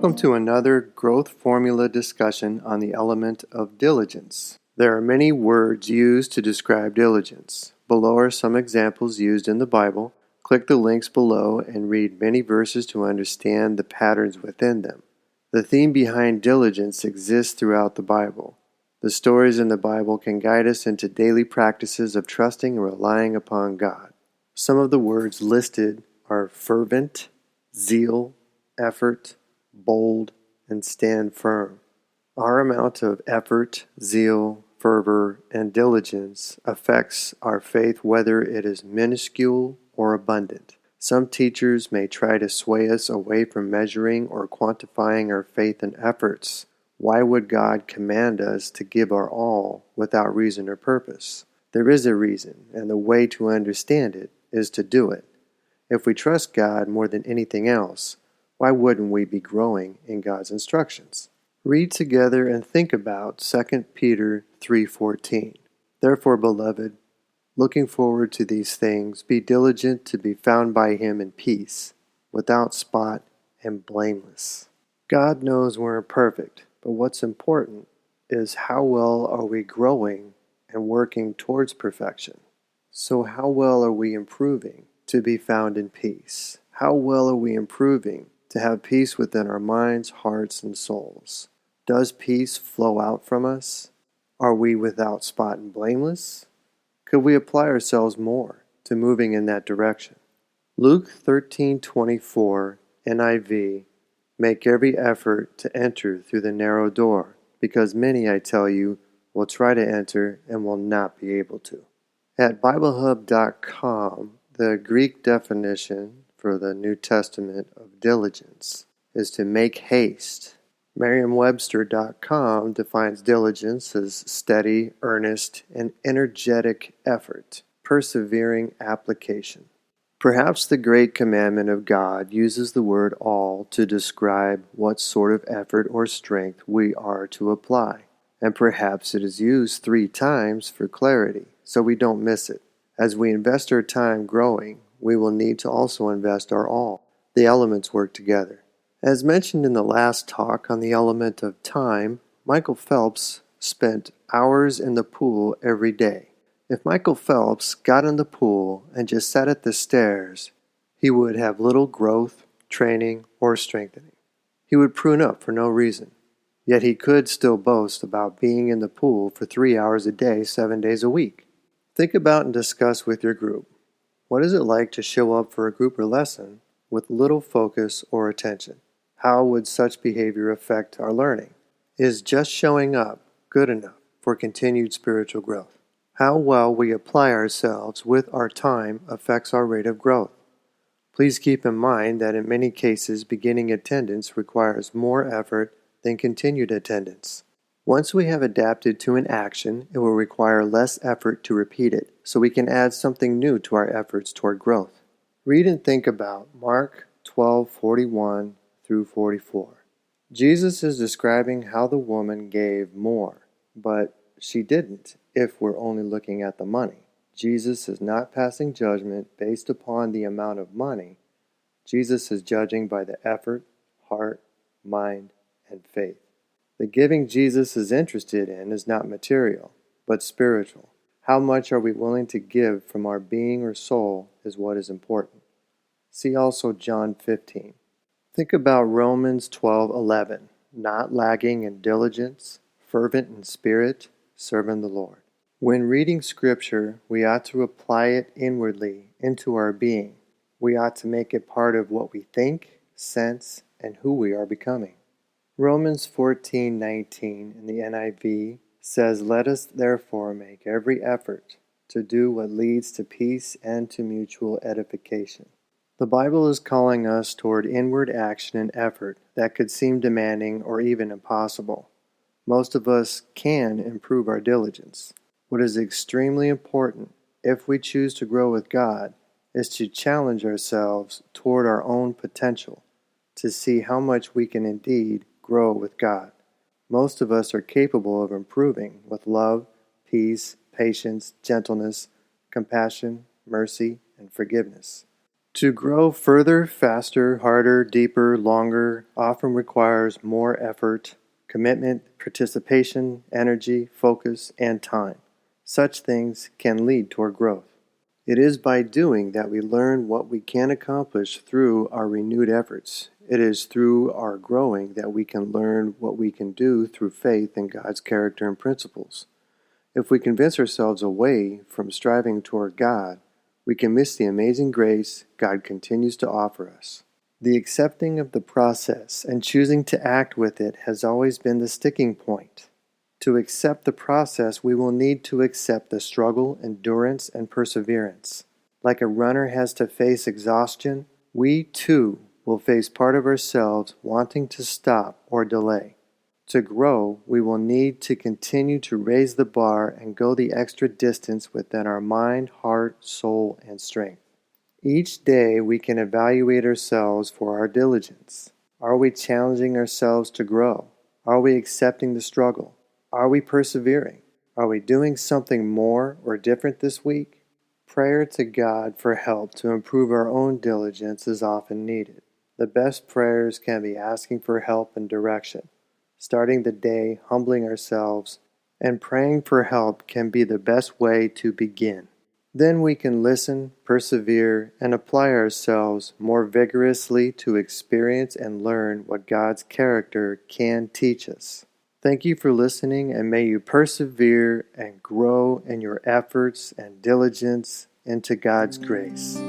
Welcome to another growth formula discussion on the element of diligence. There are many words used to describe diligence. Below are some examples used in the Bible. Click the links below and read many verses to understand the patterns within them. The theme behind diligence exists throughout the Bible. The stories in the Bible can guide us into daily practices of trusting and relying upon God. Some of the words listed are fervent, zeal, effort, bold, and stand firm. Our amount of effort, zeal, fervor, and diligence affects our faith whether it is minuscule or abundant. Some teachers may try to sway us away from measuring or quantifying our faith and efforts. Why would God command us to give our all without reason or purpose? There is a reason, and the way to understand it is to do it. If we trust God more than anything else, why wouldn't we be growing in God's instructions? Read together and think about 2 Peter 3:14. Therefore, beloved, looking forward to these things, be diligent to be found by Him in peace, without spot and blameless. God knows we're imperfect, but what's important is how well are we growing and working towards perfection. So how well are we improving to be found in peace? How well are we improving to have peace within our minds, hearts, and souls? Does peace flow out from us? Are we without spot and blameless? Could we apply ourselves more to moving in that direction? Luke 13:24 NIV, make every effort to enter through the narrow door, because many, I tell you, will try to enter and will not be able to. At BibleHub.com, the Greek definition for the New Testament of diligence is to make haste. Merriam-Webster.com defines diligence as steady, earnest, and energetic effort, persevering application. Perhaps the great commandment of God uses the word all to describe what sort of effort or strength we are to apply, and perhaps it is used 3 times for clarity, so we don't miss it. As we invest our time growing, we will need to also invest our all. The elements work together. As mentioned in the last talk on the element of time, Michael Phelps spent hours in the pool every day. If Michael Phelps got in the pool and just sat at the stairs, he would have little growth, training, or strengthening. He would prune up for no reason. Yet he could still boast about being in the pool for 3 hours a day, 7 days a week. Think about and discuss with your group. What is it like to show up for a group or lesson with little focus or attention? How would such behavior affect our learning? Is just showing up good enough for continued spiritual growth? How well we apply ourselves with our time affects our rate of growth. Please keep in mind that in many cases, beginning attendance requires more effort than continued attendance. Once we have adapted to an action, it will require less effort to repeat it, so we can add something new to our efforts toward growth. Read and think about Mark 12:41 through 44. Jesus is describing how the woman gave more, but she didn't if we're only looking at the money. Jesus is not passing judgment based upon the amount of money. Jesus is judging by the effort, heart, mind, and faith. The giving Jesus is interested in is not material, but spiritual. How much are we willing to give from our being or soul is what is important. See also John 15. Think about Romans 12:11, not lagging in diligence, fervent in spirit, serving the Lord. When reading Scripture, we ought to apply it inwardly into our being. We ought to make it part of what we think, sense, and who we are becoming. Romans 14:19 in the NIV says, let us therefore make every effort to do what leads to peace and to mutual edification. The Bible is calling us toward inward action and effort that could seem demanding or even impossible. Most of us can improve our diligence. What is extremely important, if we choose to grow with God, is to challenge ourselves toward our own potential, to see how much we can indeed grow with God. Most of us are capable of improving with love, peace, patience, gentleness, compassion, mercy, and forgiveness. To grow further, faster, harder, deeper, longer often requires more effort, commitment, participation, energy, focus, and time. Such things can lead toward growth. It is by doing that we learn what we can accomplish through our renewed efforts. It is through our growing that we can learn what we can do through faith in God's character and principles. If we convince ourselves away from striving toward God, we can miss the amazing grace God continues to offer us. The accepting of the process and choosing to act with it has always been the sticking point. To accept the process, we will need to accept the struggle, endurance, and perseverance. Like a runner has to face exhaustion, we too will face part of ourselves wanting to stop or delay. To grow, we will need to continue to raise the bar and go the extra distance within our mind, heart, soul, and strength. Each day we can evaluate ourselves for our diligence. Are we challenging ourselves to grow? Are we accepting the struggle? Are we persevering? Are we doing something more or different this week? Prayer to God for help to improve our own diligence is often needed. The best prayers can be asking for help and direction. Starting the day humbling ourselves and praying for help can be the best way to begin. Then we can listen, persevere, and apply ourselves more vigorously to experience and learn what God's character can teach us. Thank you for listening, and may you persevere and grow in your efforts and diligence into God's grace.